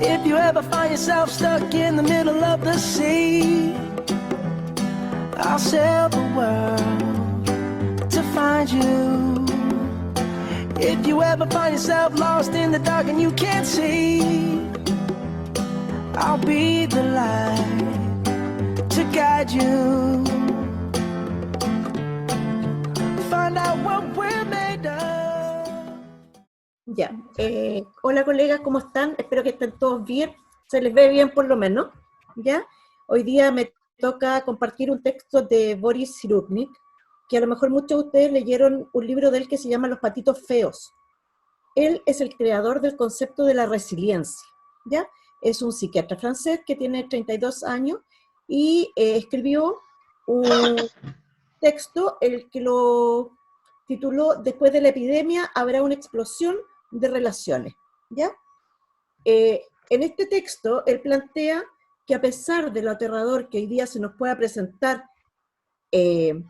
If you ever find yourself stuck in the middle of the sea, I'll sail the world to find you. If you ever find yourself lost in the dark and you can't see, I'll be the light to guide you. Find out what we're made of. Ya, hola colegas, ¿cómo están? Espero que estén todos bien, se les ve bien por lo menos, ¿ya? Hoy día me toca compartir un texto de Boris Cyrulnik, que a lo mejor muchos de ustedes leyeron un libro de él que se llama Los patitos feos. Él es el creador del concepto de la resiliencia, ¿ya? Es un psiquiatra francés que tiene 32 años y escribió un texto, el que lo tituló Después de la epidemia habrá una explosión de relaciones, ¿ya? En este texto, él plantea que a pesar de lo aterrador que hoy día se nos pueda presentar el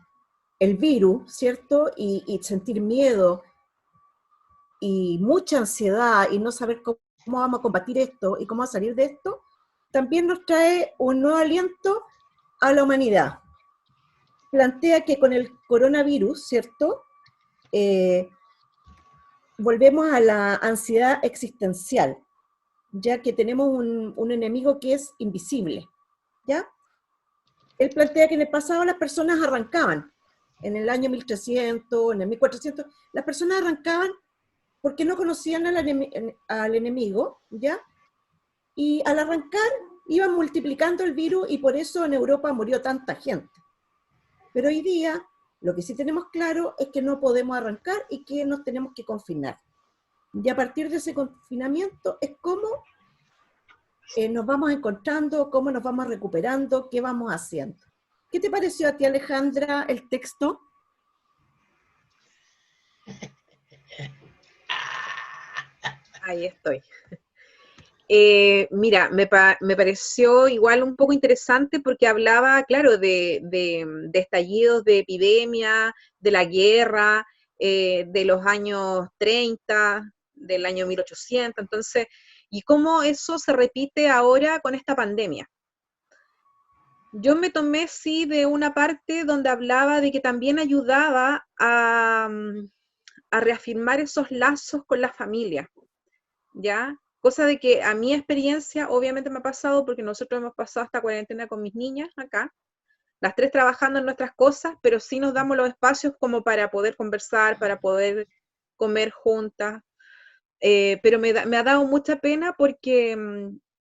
virus, ¿cierto? Y sentir miedo y mucha ansiedad y no saber cómo vamos a combatir esto y cómo a salir de esto, también nos trae un nuevo aliento a la humanidad. Plantea que con el coronavirus, ¿cierto? Volvemos a la ansiedad existencial, ya que tenemos un enemigo que es invisible, ¿ya? Él plantea que en el pasado las personas arrancaban, en el año 1300, en el 1400, las personas arrancaban porque no conocían al enemigo, ¿ya? Y al arrancar iban multiplicando el virus y por eso en Europa murió tanta gente. Pero hoy día, lo que sí tenemos claro es que no podemos arrancar y que nos tenemos que confinar. Y a partir de ese confinamiento es cómo nos vamos encontrando, cómo nos vamos recuperando, qué vamos haciendo. ¿Qué te pareció a ti, Alejandra, el texto? Ahí estoy. Mira, me pareció igual un poco interesante porque hablaba, claro, de estallidos de epidemia, de la guerra, de los años 30, del año 1800, entonces, y cómo eso se repite ahora con esta pandemia. Yo me tomé, sí, de una parte donde hablaba de que también ayudaba a reafirmar esos lazos con la familia, ¿ya? Cosa de que a mi experiencia obviamente me ha pasado porque nosotros hemos pasado esta cuarentena con mis niñas acá, las tres trabajando en nuestras cosas, pero sí nos damos los espacios como para poder conversar, para poder comer juntas, pero me ha dado mucha pena porque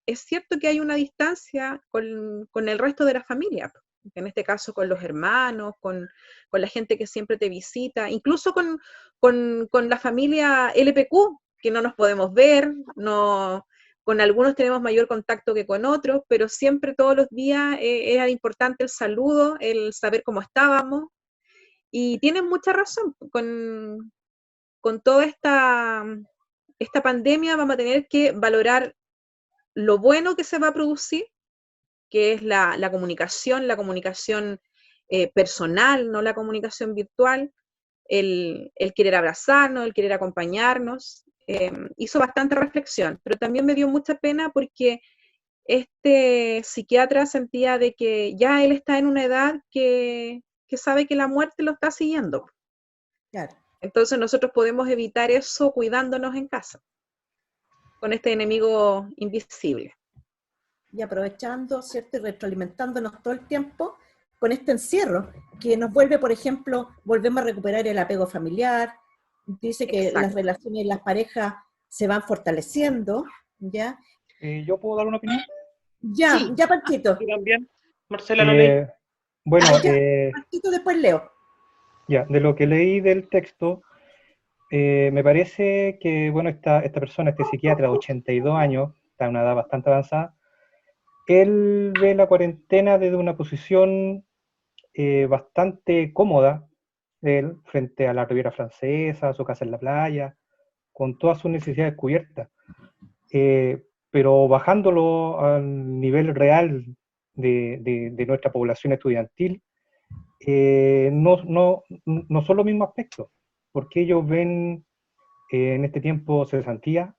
es cierto que hay una distancia con el resto de la familia, en este caso con los hermanos, con la gente que siempre te visita, incluso con la familia LPQ, que no nos podemos ver, no, con algunos tenemos mayor contacto que con otros, pero siempre todos los días era importante el saludo, el saber cómo estábamos, y tienen mucha razón, con toda esta pandemia vamos a tener que valorar lo bueno que se va a producir, que es la comunicación personal, no la comunicación virtual, el querer abrazarnos, el querer acompañarnos, hizo bastante reflexión, pero también me dio mucha pena porque este psiquiatra sentía de que ya él está en una edad que sabe que la muerte lo está siguiendo. Claro. Entonces nosotros podemos evitar eso cuidándonos en casa, con este enemigo invisible. Y aprovechando, ¿cierto? Y retroalimentándonos todo el tiempo con este encierro, que nos vuelve, por ejemplo, volvemos a recuperar el apego familiar, dice que Exacto. las relaciones y las parejas se van fortaleciendo, ¿ya? ¿Yo puedo dar una opinión? Ya, Sí. ya, Panchito. Yo también. Marcela lo leí. Bueno, Ya, Panchito, después leo. ya, de lo que leí del texto, me parece que, bueno, esta persona, este psiquiatra de 82 años, está en una edad bastante avanzada, él ve la cuarentena desde una posición bastante cómoda, él, frente a la Riviera Francesa, su casa en la playa, con todas sus necesidades cubiertas. Pero bajándolo al nivel real de nuestra población estudiantil, no son los mismos aspectos, porque ellos ven en este tiempo cesantía,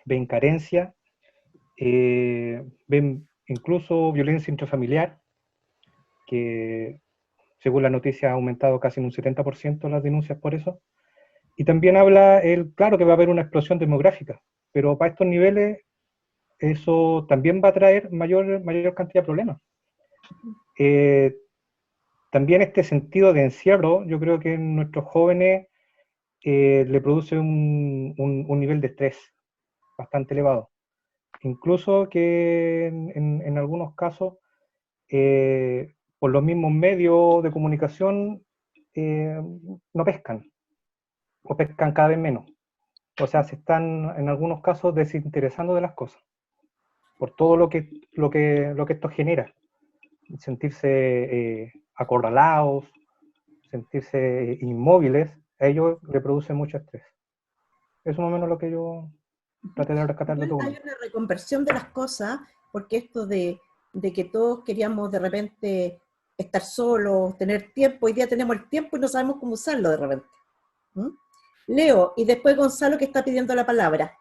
ven carencia, ven incluso violencia intrafamiliar, que según la noticia ha aumentado casi en un 70% las denuncias por eso. Y también habla, claro que va a haber una explosión demográfica, pero para estos niveles eso también va a traer mayor cantidad de problemas. También este sentido de encierro, yo creo que en nuestros jóvenes le produce un nivel de estrés bastante elevado. Incluso que en algunos casos, por los mismos medios de comunicación, no pescan, o pescan cada vez menos. O sea, se están en algunos casos desinteresando de las cosas, por todo lo que esto genera. Sentirse acorralados, sentirse inmóviles, a ellos le produce mucho estrés. Eso más o menos lo que yo traté de rescatar de todo. Hay una reconversión de las cosas, porque esto de que todos queríamos de repente estar solos, tener tiempo, hoy día tenemos el tiempo y no sabemos cómo usarlo de repente. ¿Mm? Leo, y después Gonzalo, que está pidiendo la palabra.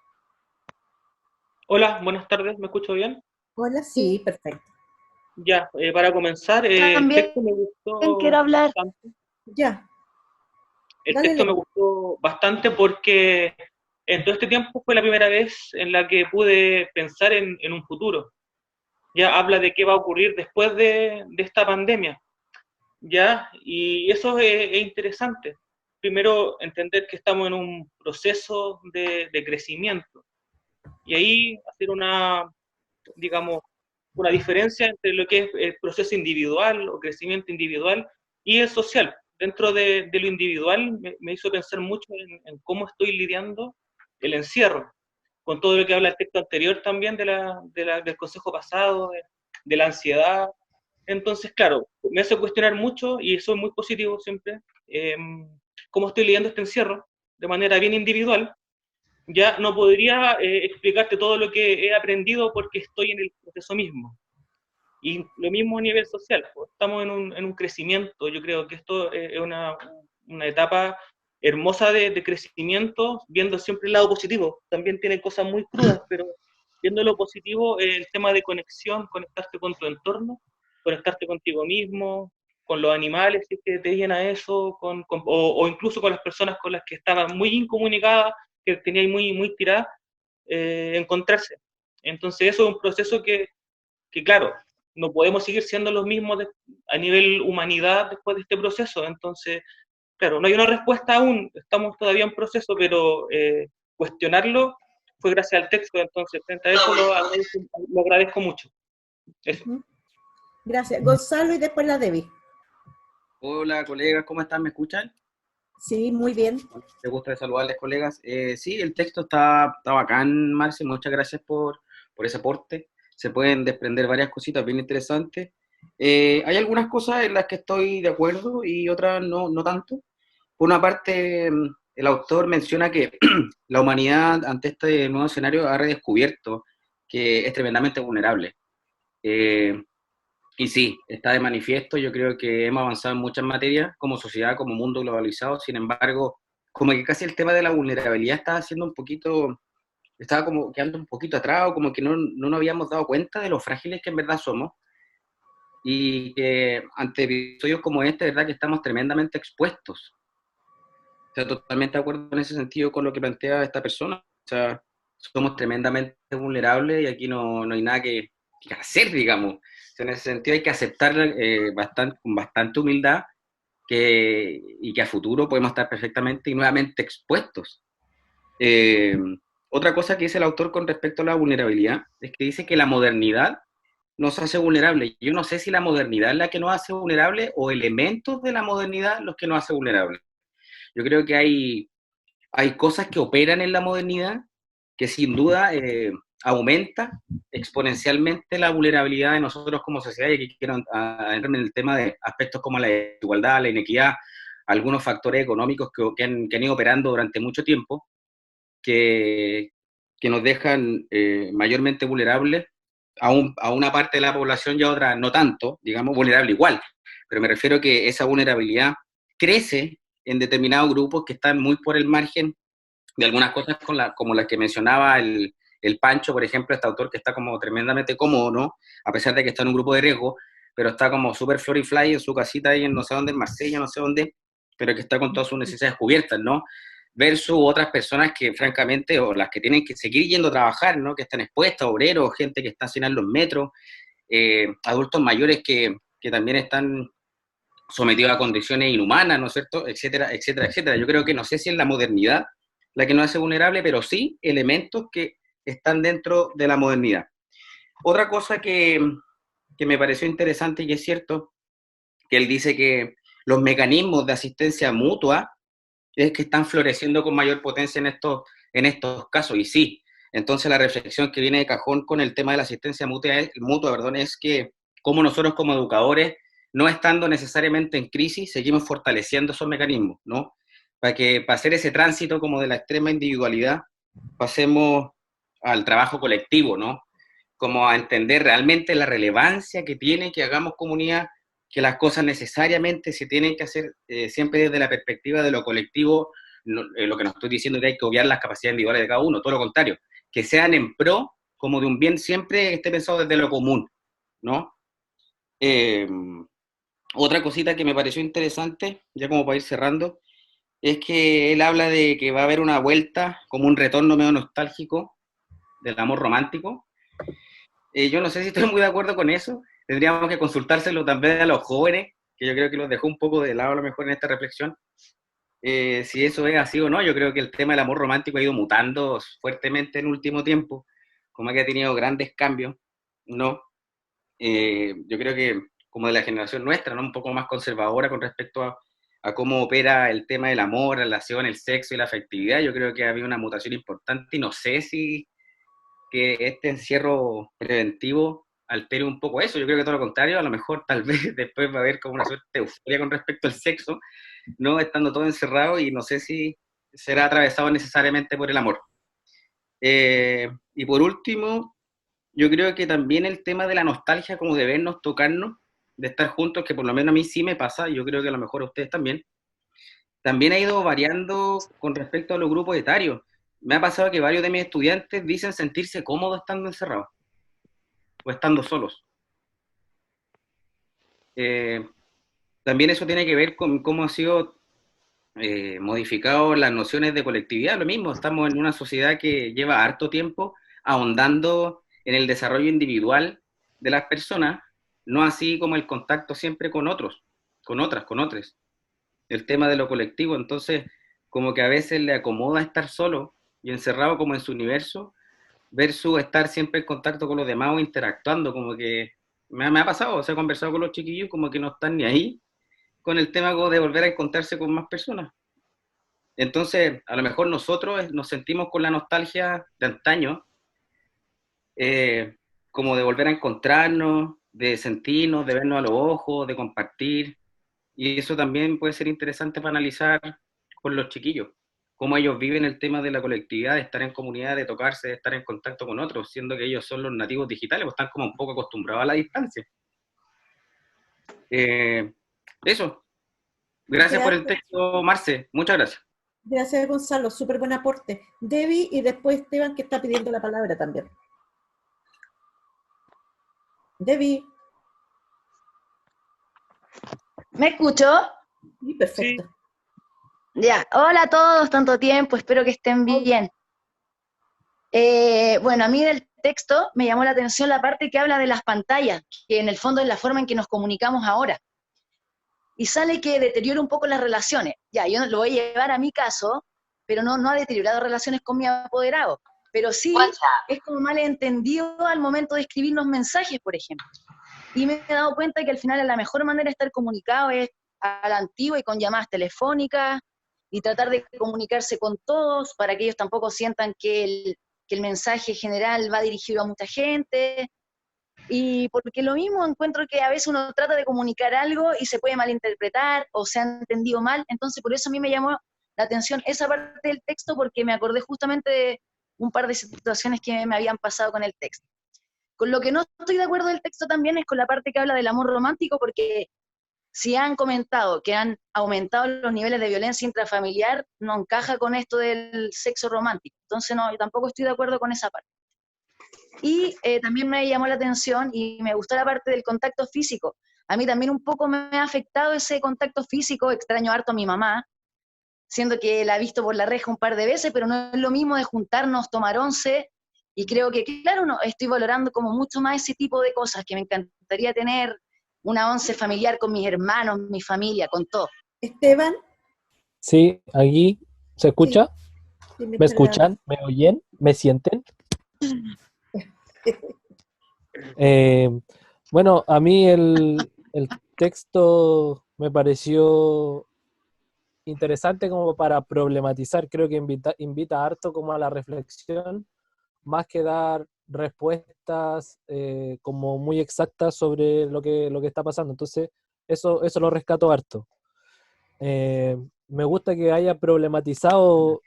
Hola, buenas tardes, ¿me escucho bien? Hola, sí, perfecto. Ya, para comenzar, el También texto me gustó quiero hablar. bastante. Ya. El Dale, texto me Leo. gustó bastante porque en todo este tiempo fue la primera vez en la que pude pensar en un futuro. Ya habla de qué va a ocurrir después de esta pandemia. Ya, y eso es interesante. Primero, entender que estamos en un proceso de crecimiento. Y ahí hacer digamos, una diferencia entre lo que es el proceso individual o crecimiento individual y el social. Dentro de lo individual me hizo pensar mucho en cómo estoy lidiando el encierro, con todo lo que habla el texto anterior también del consejo pasado, de la ansiedad. Entonces, claro, me hace cuestionar mucho, y eso es muy positivo siempre, cómo estoy lidiando este encierro de manera bien individual. Ya no podría explicarte todo lo que he aprendido porque estoy en el proceso mismo. Y lo mismo a nivel social, pues, estamos en un crecimiento. Yo creo que esto es una etapa hermosa de crecimiento, viendo siempre el lado positivo. También tiene cosas muy crudas, pero viendo lo positivo, el tema de conexión, conectarte con tu entorno, conectarte contigo mismo, con los animales, si es que te llena eso, o incluso con las personas con las que estaban muy incomunicadas, que teníais muy tiradas, encontrarse. Entonces eso es un proceso que claro, no podemos seguir siendo los mismos a nivel humanidad después de este proceso. Entonces, claro, no hay una respuesta aún, estamos todavía en proceso, pero cuestionarlo fue gracias al texto. Entonces, frente a eso lo agradezco mucho. Eso. Gracias. Gonzalo y después la Debbie. Hola, colegas, ¿cómo están? ¿Me escuchan? Sí, muy bien. Me gusta saludarles, colegas. Sí, el texto está bacán, Marci, muchas gracias por ese aporte. Se pueden desprender varias cositas bien interesantes. Hay algunas cosas en las que estoy de acuerdo y otras no tanto. Por una parte, el autor menciona que la humanidad ante este nuevo escenario ha redescubierto que es tremendamente vulnerable. Y sí, está de manifiesto. Yo creo que hemos avanzado en muchas materias como sociedad, como mundo globalizado. Sin embargo, como que casi el tema de la vulnerabilidad estaba como quedando un poquito atrás, o como que no nos habíamos dado cuenta de lo frágiles que en verdad somos. Y que ante episodios como este, verdad que estamos tremendamente expuestos. O sea, totalmente de acuerdo en ese sentido con lo que plantea esta persona. O sea, somos tremendamente vulnerables y aquí no hay nada que hacer, digamos. O sea, en ese sentido hay que aceptar con bastante humildad y que a futuro podemos estar perfectamente y nuevamente expuestos. Otra cosa que dice el autor con respecto a la vulnerabilidad es que dice que la modernidad nos hace vulnerables. Yo no sé si la modernidad es la que nos hace vulnerables o elementos de la modernidad los que nos hace vulnerables. Yo creo que hay cosas que operan en la modernidad que sin duda aumenta exponencialmente la vulnerabilidad de nosotros como sociedad, y aquí quiero adentrarme en el tema de aspectos como la desigualdad, la inequidad, algunos factores económicos que han ido operando durante mucho tiempo, que nos dejan mayormente vulnerables a una parte de la población y a otra no tanto, digamos, vulnerable igual, pero me refiero a que esa vulnerabilidad crece en determinados grupos que están muy por el margen de algunas cosas como las que mencionaba el el Pancho, por ejemplo, este autor que está como tremendamente cómodo, ¿no? A pesar de que está en un grupo de riesgo, pero está como súper fly en su casita ahí en no sé dónde, en Marsella, no sé dónde, pero que está con todas sus necesidades cubiertas, ¿no? Versus otras personas que, francamente, o las que tienen que seguir yendo a trabajar, ¿no? Que están expuestas, obreros, gente que está en los metros, adultos mayores que también están sometidos a condiciones inhumanas, ¿no es cierto?, etcétera, etcétera, etcétera. Yo creo que no sé si es la modernidad la que nos hace vulnerable, pero sí elementos que están dentro de la modernidad. Otra cosa que me pareció interesante y es cierto, que él dice que los mecanismos de asistencia mutua es que están floreciendo con mayor potencia en estos casos, y sí. Entonces la reflexión que viene de cajón con el tema de la asistencia mutua, perdón, es que como nosotros como educadores, no estando necesariamente en crisis, seguimos fortaleciendo esos mecanismos, ¿no? Para hacer ese tránsito como de la extrema individualidad, pasemos al trabajo colectivo, ¿no? Como a entender realmente la relevancia que tiene que hagamos comunidad, que las cosas necesariamente se tienen que hacer siempre desde la perspectiva de lo colectivo. No, lo que no estoy diciendo es que hay que obviar las capacidades individuales de cada uno, todo lo contrario, que sean en pro como de un bien siempre esté pensado desde lo común, ¿no? Eh, Otra cosita que me pareció interesante, ya como para ir cerrando, es que él habla de que va a haber una vuelta, como un retorno medio nostálgico del amor romántico. Yo no sé si estoy muy de acuerdo con eso. Tendríamos que consultárselo también a los jóvenes, que yo creo que los dejó un poco de lado a lo mejor en esta reflexión. Si eso es así o no, yo creo que el tema del amor romántico ha ido mutando fuertemente en el último tiempo, como que ha tenido grandes cambios, ¿no? Yo creo que como de la generación nuestra, ¿no? Un poco más conservadora con respecto a cómo opera el tema del amor, la relación, el sexo y la afectividad. Yo creo que ha habido una mutación importante y no sé si que este encierro preventivo altere un poco eso. Yo creo que todo lo contrario, a lo mejor tal vez después va a haber como una suerte de euforia con respecto al sexo, no estando todo encerrado, y no sé si será atravesado necesariamente por el amor. Y por último, yo creo que también el tema de la nostalgia, como de vernos, tocarnos, de estar juntos, que por lo menos a mí sí me pasa, yo creo que a lo mejor a ustedes también ha ido variando con respecto a los grupos etarios. Me ha pasado que varios de mis estudiantes dicen sentirse cómodos estando encerrados o estando solos. También eso tiene que ver con cómo ha sido modificado las nociones de colectividad. Lo mismo, estamos en una sociedad que lleva harto tiempo ahondando en el desarrollo individual de las personas, no así como el contacto siempre con otros, con otras, con otros. El tema de lo colectivo, entonces, como que a veces le acomoda estar solo y encerrado como en su universo, versus estar siempre en contacto con los demás o interactuando, como que me ha pasado, o sea, he conversado con los chiquillos como que no están ni ahí con el tema como de volver a encontrarse con más personas. Entonces, a lo mejor nosotros nos sentimos con la nostalgia de antaño, eh, como de volver a encontrarnos, de sentirnos, de vernos a los ojos, de compartir, y eso también puede ser interesante para analizar con los chiquillos, cómo ellos viven el tema de la colectividad, de estar en comunidad, de tocarse, de estar en contacto con otros, siendo que ellos son los nativos digitales, pues están como un poco acostumbrados a la distancia. Eso. Gracias por el texto, Marce. Muchas gracias. Gracias, Gonzalo. Súper buen aporte. Debbie y después Esteban, que está pidiendo la palabra también. Debbie. ¿Me escucho? Sí, perfecto. Ya, hola a todos, tanto tiempo, espero que estén bien. Bueno, a mí del texto me llamó la atención la parte que habla de las pantallas, que en el fondo es la forma en que nos comunicamos ahora. Y sale que deteriora un poco las relaciones. Ya, yo lo voy a llevar a mi caso, pero no ha deteriorado relaciones con mi apoderado. Pero sí es como malentendido al momento de escribirnos mensajes, por ejemplo. Y me he dado cuenta que al final la mejor manera de estar comunicado es a la antigua y con llamadas telefónicas, y tratar de comunicarse con todos para que ellos tampoco sientan que el mensaje general va dirigido a mucha gente. Y porque lo mismo encuentro que a veces uno trata de comunicar algo y se puede malinterpretar o se ha entendido mal, entonces por eso a mí me llamó la atención esa parte del texto, porque me acordé justamente de un par de situaciones que me habían pasado con el texto. Con lo que no estoy de acuerdo del texto también es con la parte que habla del amor romántico, porque si han comentado que han aumentado los niveles de violencia intrafamiliar, no encaja con esto del sexo romántico. Entonces no, yo tampoco estoy de acuerdo con esa parte. Y también me llamó la atención y me gustó la parte del contacto físico. A mí también un poco me ha afectado ese contacto físico, extraño harto a mi mamá, siendo que la he visto por la reja un par de veces, pero no es lo mismo de juntarnos, tomar once, y creo que, claro, no, estoy valorando como mucho más ese tipo de cosas, que me encantaría tener una once familiar con mis hermanos, mi familia, con todo. Esteban, Sí, aquí se sí, escucha, sí me me echa la... escuchan, me oyen, me sienten. Eh, bueno, a mí el texto me pareció interesante como para problematizar, creo que invita harto como a la reflexión, más que dar respuestas como muy exactas sobre lo que está pasando. Entonces, eso lo rescato harto. Me gusta que haya problematizado,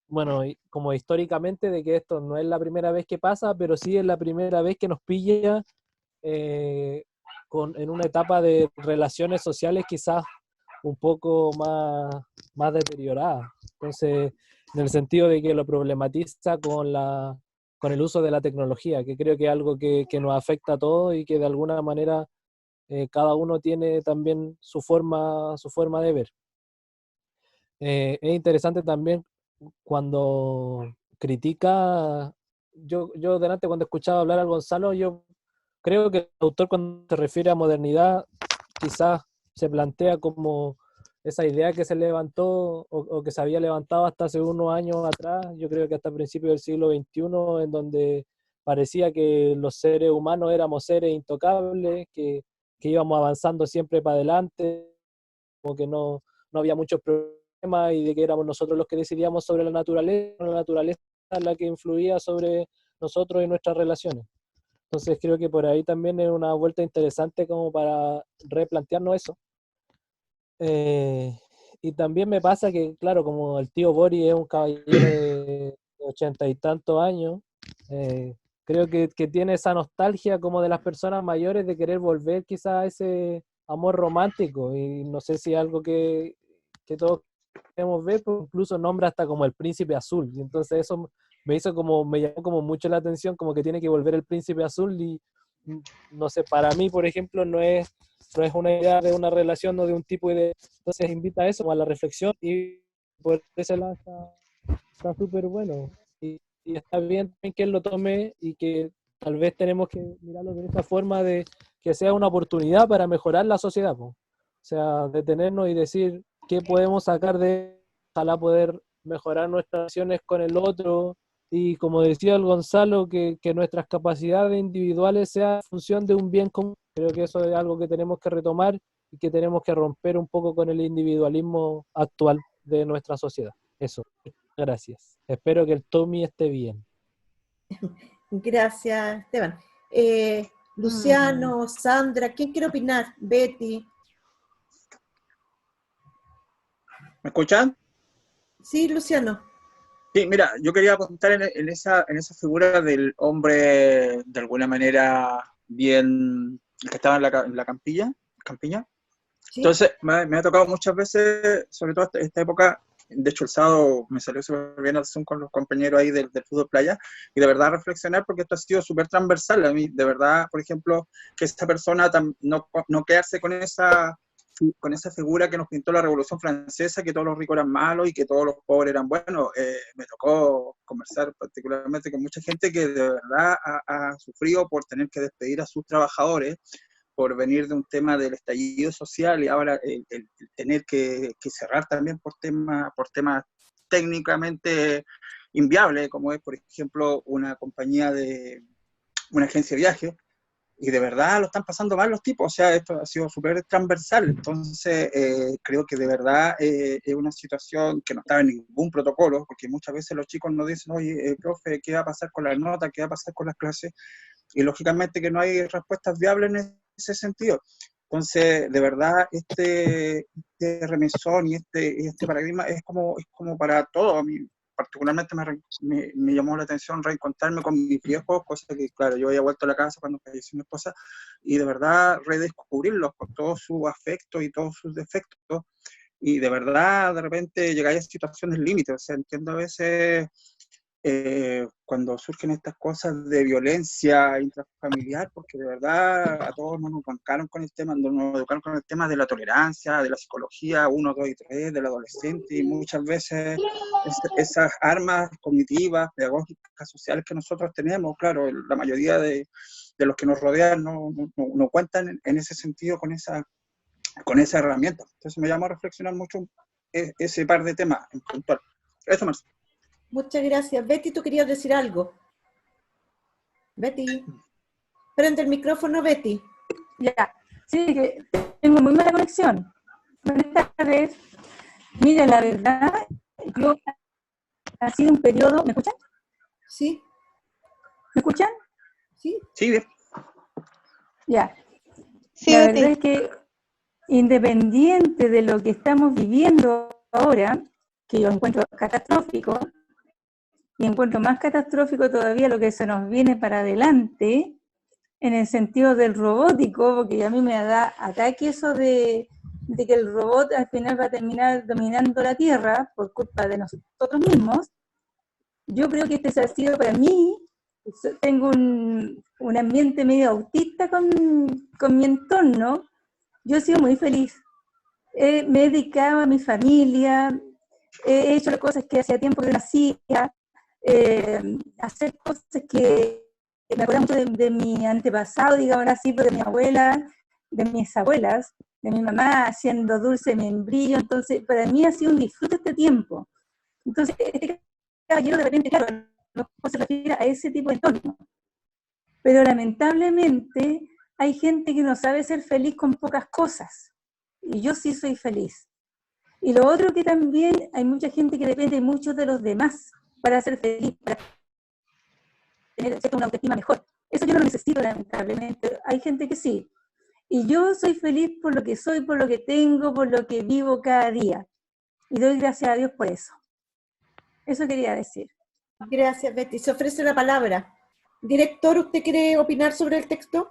bueno, como históricamente, de que esto no es la primera vez que pasa, pero sí es la primera vez que nos pilla eh, en una etapa de relaciones sociales quizás un poco más deteriorada. Entonces, en el sentido de que lo problematiza con el uso de la tecnología, que creo que es algo que nos afecta a todos y que de alguna manera cada uno tiene también su forma de ver. Es interesante también cuando critica, yo delante cuando escuchaba hablar al Gonzalo, yo creo que el autor cuando se refiere a modernidad quizás se plantea como esa idea que se levantó o que se había levantado hasta hace unos años atrás, yo creo que hasta principios del siglo XXI, en donde parecía que los seres humanos éramos seres intocables, que íbamos avanzando siempre para adelante, como que no había muchos problemas y de que éramos nosotros los que decidíamos sobre la naturaleza la que influía sobre nosotros y nuestras relaciones. Entonces creo que por ahí también es una vuelta interesante como para replantearnos eso. Y también me pasa que, claro, como el tío Boris es un caballero de 80 y tantos años, creo que tiene esa nostalgia como de las personas mayores de querer volver quizás a ese amor romántico. Y no sé si es algo que todos queremos ver, pero incluso nombra hasta como el príncipe azul. Y entonces eso me llamó como mucho la atención, como que tiene que volver el príncipe azul y no sé, para mí, por ejemplo, no es una idea de una relación o de un tipo de... Entonces invita a eso, a la reflexión y por ese lado está súper bueno. Y está bien también que él lo tome y que tal vez tenemos que mirarlo de esta forma de que sea una oportunidad para mejorar la sociedad, po. O sea, detenernos y decir qué podemos sacar de, ojalá poder mejorar nuestras relaciones con el otro y como decía el Gonzalo, que nuestras capacidades individuales sean en función de un bien común. Creo que eso es algo que tenemos que retomar y que tenemos que romper un poco con el individualismo actual de nuestra sociedad. Eso, gracias. Espero que el Tommy esté bien. Gracias, Esteban. Luciano, Sandra, ¿quién quiere opinar? Betty. ¿Me escuchan? Sí, Luciano. Sí, mira, yo quería apuntar en esa figura del hombre, de alguna manera, bien, el que estaba en la campiña. ¿Sí? Entonces, me ha tocado muchas veces, sobre todo esta época, de hecho el sábado me salió súper bien al Zoom con los compañeros ahí del fútbol playa, y de verdad reflexionar porque esto ha sido súper transversal. A mí, de verdad, por ejemplo, que esta persona no quedarse con esa figura que nos pintó la Revolución Francesa, que todos los ricos eran malos y que todos los pobres eran buenos. Me tocó conversar particularmente con mucha gente que de verdad ha sufrido por tener que despedir a sus trabajadores, por venir de un tema del estallido social y ahora el tener que cerrar también por temas técnicamente inviables, como es, por ejemplo, una agencia de viajes, y de verdad lo están pasando mal los tipos. O sea, esto ha sido súper transversal. Entonces creo que de verdad es una situación que no estaba en ningún protocolo, porque muchas veces los chicos nos dicen, oye, profe, ¿qué va a pasar con las notas? ¿Qué va a pasar con las clases? Y lógicamente que no hay respuestas viables en ese sentido. Entonces, de verdad, este remesón y este paradigma es como para todo. A mí particularmente me llamó la atención reencontrarme con mis viejos, cosa que, claro, yo había vuelto a la casa cuando falleció mi esposa, y de verdad redescubrirlos con todo su afecto y todos sus defectos. Y de verdad, de repente llegáis a situaciones límites. O sea, entiendo a veces cuando surgen estas cosas de violencia intrafamiliar, porque de verdad a todos nos educaron con el tema, nos educaron con el tema de la tolerancia, de la psicología 1, 2 y 3, del adolescente, y muchas veces esas armas cognitivas, pedagógicas, sociales que nosotros tenemos, claro, la mayoría de los que nos rodean no cuentan en ese sentido con esa herramienta. Entonces me llama a reflexionar mucho ese par de temas en puntual. Eso, Marcelo. Muchas gracias. Betty, tú querías decir algo. Betty. Prende el micrófono, Betty. Ya, sí, que tengo muy mala conexión. Buenas tardes. Mira, la verdad, yo ha sido un periodo. ¿Me escuchan? Sí. ¿Me escuchan? Sí. Sí, bien. Ya. Sí, la Betty. verdad es que independiente de lo que estamos viviendo ahora, que yo encuentro catastrófico, y encuentro más catastrófico todavía lo que se nos viene para adelante, en el sentido del robótico, porque a mí me da ataque eso de que el robot al final va a terminar dominando la Tierra por culpa de nosotros mismos. Yo creo que este ha sido para mí, tengo un ambiente medio autista con mi entorno. Yo he sido muy feliz. Me he dedicado a mi familia, he hecho las cosas que hacía tiempo que no hacía, hacer cosas que me acuerdo mucho de mi antepasado, digamos así, de mi abuela, de mis abuelas, de mi mamá haciendo dulce membrillo. Entonces para mí ha sido un disfrute este tiempo. Entonces este caballero de repente, claro, no se refiere a ese tipo de entorno, pero lamentablemente hay gente que no sabe ser feliz con pocas cosas, y yo sí soy feliz. Y lo otro que también hay mucha gente que depende mucho de los demás para ser feliz, para tener una autoestima mejor. Eso yo no lo necesito, lamentablemente. Hay gente que sí. Y yo soy feliz por lo que soy, por lo que tengo, por lo que vivo cada día. Y doy gracias a Dios por eso. Eso quería decir. Gracias, Betty. Se ofrece la palabra. Director, ¿usted quiere opinar sobre el texto?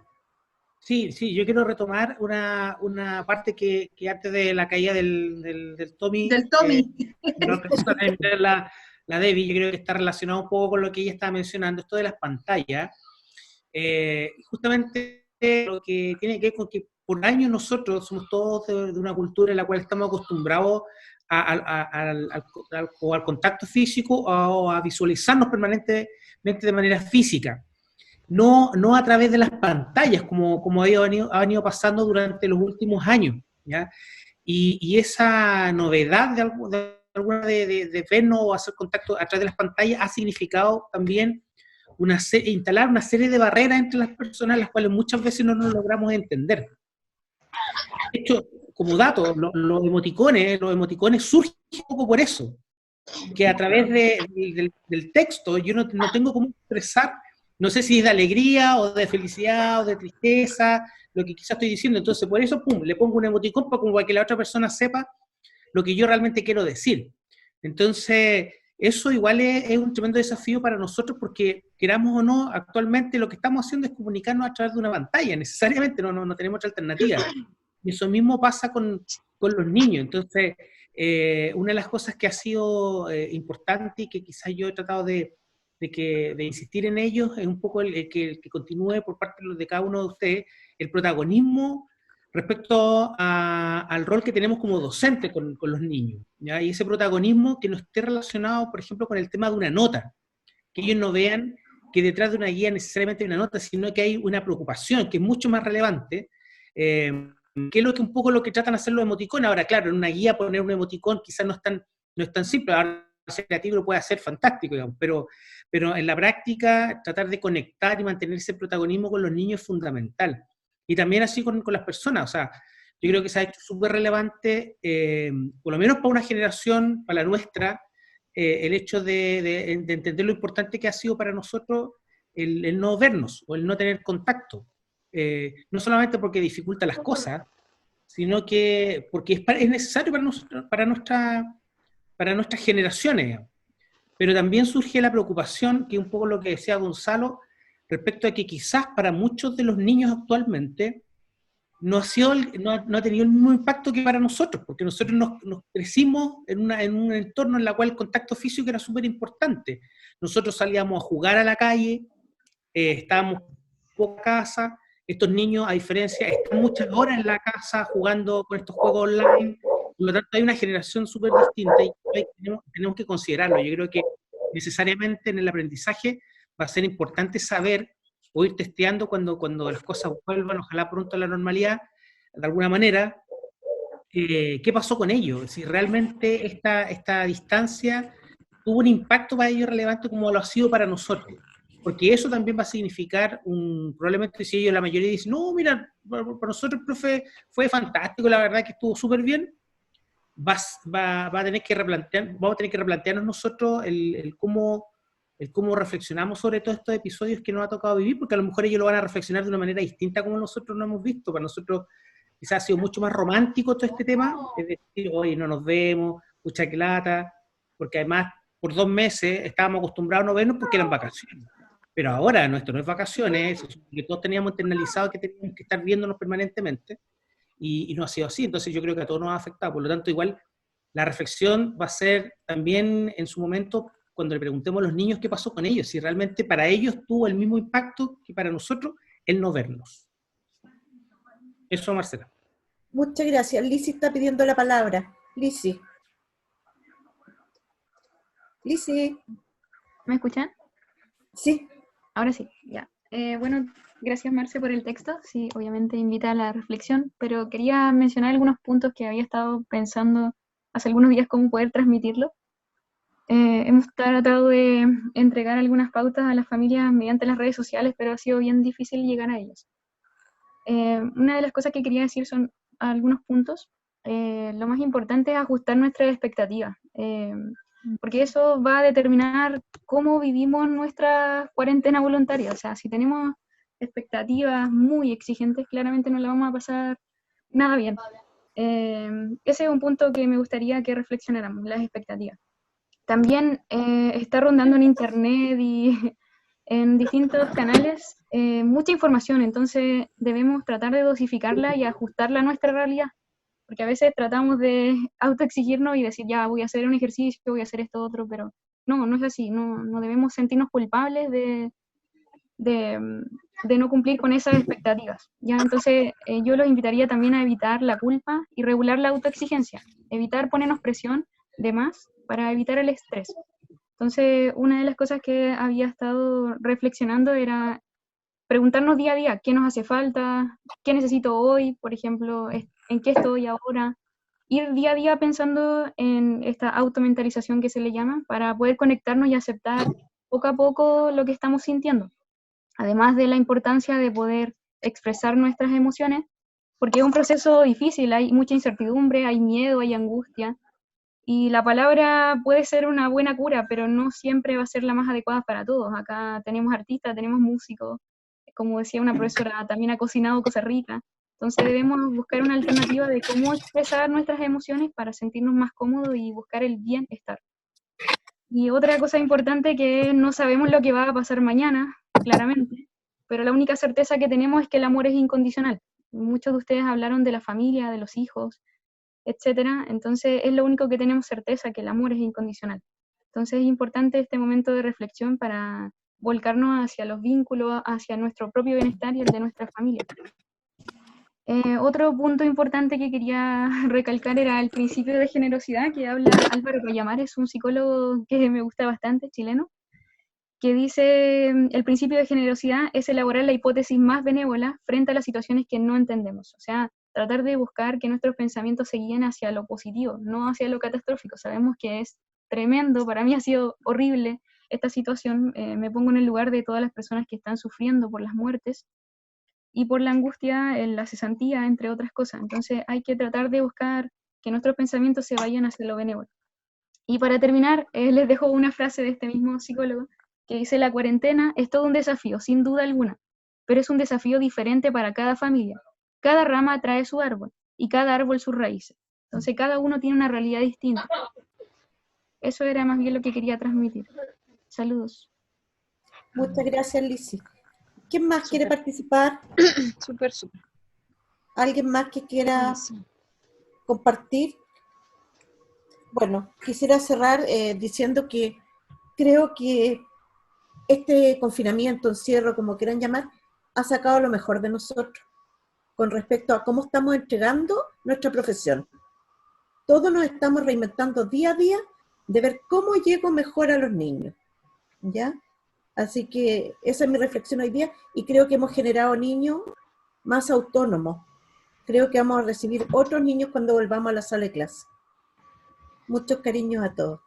Sí, yo quiero retomar una parte que antes de la caída del Tommy. Del Tommy. No alcanzó a terminar la Debbie, yo creo que está relacionado un poco con lo que ella estaba mencionando, esto de las pantallas. Justamente lo que tiene que ver con que por años nosotros somos todos de una cultura en la cual estamos acostumbrados al contacto físico o a visualizarnos permanentemente de manera física. No a través de las pantallas, como ha venido pasando durante los últimos años, ¿ya? Y esa novedad de vernos o hacer contacto a través de las pantallas ha significado también instalar una serie de barreras entre las personas, las cuales muchas veces no nos logramos entender. De hecho, como dato, los emoticones surgen un poco por eso, que a través del texto yo no tengo cómo expresar, no sé si es de alegría o de felicidad o de tristeza, lo que quizás estoy diciendo. Entonces por eso, le pongo un emoticón para que la otra persona sepa lo que yo realmente quiero decir. Entonces eso igual es un tremendo desafío para nosotros, porque queramos o no, actualmente lo que estamos haciendo es comunicarnos a través de una pantalla, necesariamente no tenemos otra alternativa. Y eso mismo pasa con los niños. Entonces una de las cosas que ha sido importante y que quizás yo he tratado de insistir en ellos es un poco el que continúe por parte de cada uno de ustedes el protagonismo respecto al rol que tenemos como docente con los niños, ¿ya? Y ese protagonismo que no esté relacionado, por ejemplo, con el tema de una nota, que ellos no vean que detrás de una guía necesariamente hay una nota, sino que hay una preocupación que es mucho más relevante, que es un poco lo que tratan de hacer los emoticones. Ahora, claro, en una guía poner un emoticón quizás no es tan simple. Ahora, ser creativo lo puede hacer fantástico, digamos, pero en la práctica tratar de conectar y mantener ese protagonismo con los niños es fundamental. Y también así con las personas. O sea, yo creo que se ha hecho súper relevante, por lo menos para una generación, para la nuestra, el hecho de entender lo importante que ha sido para nosotros el no vernos o el no tener contacto. No solamente porque dificulta las cosas, sino que porque es necesario para nuestras generaciones. Pero también surge la preocupación, que es un poco lo que decía Gonzalo, respecto a que quizás para muchos de los niños actualmente no ha tenido el mismo impacto que para nosotros, porque nosotros nos crecimos en un entorno en el cual el contacto físico era súper importante. Nosotros salíamos a jugar a la calle, estábamos poco en casa, estos niños, a diferencia, están muchas horas en la casa jugando con estos juegos online, por lo tanto hay una generación súper distinta y tenemos que considerarlo. Yo creo que necesariamente en el aprendizaje va a ser importante saber o ir testeando cuando las cosas vuelvan, ojalá pronto a la normalidad, de alguna manera, qué pasó con ellos, si realmente esta distancia tuvo un impacto para ellos relevante como lo ha sido para nosotros, porque eso también va a significar probablemente si ellos, la mayoría dicen, no, mira, para nosotros, profe, fue fantástico, la verdad que estuvo súper bien, vamos a tener que replantearnos nosotros el cómo reflexionamos sobre todos estos episodios que nos ha tocado vivir, porque a lo mejor ellos lo van a reflexionar de una manera distinta como nosotros lo hemos visto. Para nosotros quizás ha sido mucho más romántico todo este tema, es decir, oye, no nos vemos, pucha que lata, porque además por 2 meses estábamos acostumbrados a no vernos porque eran vacaciones. Pero ahora nuestro no es vacaciones, que todos teníamos internalizado que teníamos que estar viéndonos permanentemente, y no ha sido así. Entonces yo creo que a todos nos ha afectado. Por lo tanto, igual la reflexión va a ser también en su momento cuando le preguntemos a los niños qué pasó con ellos, si realmente para ellos tuvo el mismo impacto que para nosotros el no vernos. Eso, Marcela. Muchas gracias. Lizzy está pidiendo la palabra. Lizzy. ¿Me escuchan? Sí. Ahora sí, ya. Bueno, gracias Marce por el texto. Sí, obviamente invita a la reflexión, pero quería mencionar algunos puntos que había estado pensando hace algunos días cómo poder transmitirlo. Hemos tratado de entregar algunas pautas a las familias mediante las redes sociales, pero ha sido bien difícil llegar a ellas. Una de las cosas que quería decir son algunos puntos. Lo más importante es ajustar nuestras expectativas, porque eso va a determinar cómo vivimos nuestra cuarentena voluntaria. O sea, si tenemos expectativas muy exigentes, claramente no la vamos a pasar nada bien. Ese es un punto que me gustaría que reflexionáramos, las expectativas. También está rondando en internet y en distintos canales mucha información, entonces debemos tratar de dosificarla y ajustarla a nuestra realidad, porque a veces tratamos de autoexigirnos y decir, ya, voy a hacer un ejercicio, voy a hacer esto otro, pero no es así, no debemos sentirnos culpables de no cumplir con esas expectativas, ¿ya? Entonces yo los invitaría también a evitar la culpa y regular la autoexigencia, evitar ponernos presión de más para evitar el estrés. Entonces, una de las cosas que había estado reflexionando era preguntarnos día a día qué nos hace falta, qué necesito hoy, por ejemplo, en qué estoy ahora, ir día a día pensando en esta automentalización que se le llama, para poder conectarnos y aceptar poco a poco lo que estamos sintiendo. Además de la importancia de poder expresar nuestras emociones, porque es un proceso difícil, hay mucha incertidumbre, hay miedo, hay angustia, y la palabra puede ser una buena cura, pero no siempre va a ser la más adecuada para todos. Acá tenemos artistas, tenemos músicos, como decía una profesora, también ha cocinado cosas ricas. Entonces debemos buscar una alternativa de cómo expresar nuestras emociones para sentirnos más cómodos y buscar el bienestar. Y otra cosa importante que no sabemos lo que va a pasar mañana, claramente, pero la única certeza que tenemos es que el amor es incondicional. Muchos de ustedes hablaron de la familia, de los hijos, etcétera. Entonces es lo único que tenemos certeza, que el amor es incondicional. Entonces es importante este momento de reflexión para volcarnos hacia los vínculos, hacia nuestro propio bienestar y el de nuestra familia. Otro punto importante que quería recalcar era el principio de generosidad que habla Álvaro Payamares, un psicólogo que me gusta bastante, chileno, que dice, el principio de generosidad es elaborar la hipótesis más benévola frente a las situaciones que no entendemos. O sea, tratar de buscar que nuestros pensamientos se guíen hacia lo positivo, no hacia lo catastrófico. Sabemos que es tremendo, para mí ha sido horrible esta situación, me pongo en el lugar de todas las personas que están sufriendo por las muertes y por la angustia en la cesantía, entre otras cosas. Entonces hay que tratar de buscar que nuestros pensamientos se vayan hacia lo benévolo. Y para terminar, les dejo una frase de este mismo psicólogo que dice, la cuarentena es todo un desafío, sin duda alguna, pero es un desafío diferente para cada familia. Cada rama trae su árbol y cada árbol sus raíces. Entonces cada uno tiene una realidad distinta. Eso era más bien lo que quería transmitir. Saludos. Muchas gracias, Lizzy. ¿Quién más quiere participar? Súper. ¿Alguien más que quiera Ay, sí. compartir? Bueno, quisiera cerrar diciendo que creo que este confinamiento, encierro, como quieran llamar, ha sacado lo mejor de nosotros con respecto a cómo estamos entregando nuestra profesión. Todos nos estamos reinventando día a día de ver cómo llego mejor a los niños, ¿ya? Así que esa es mi reflexión hoy día y creo que hemos generado niños más autónomos. Creo que vamos a recibir otros niños cuando volvamos a la sala de clase. Muchos cariños a todos.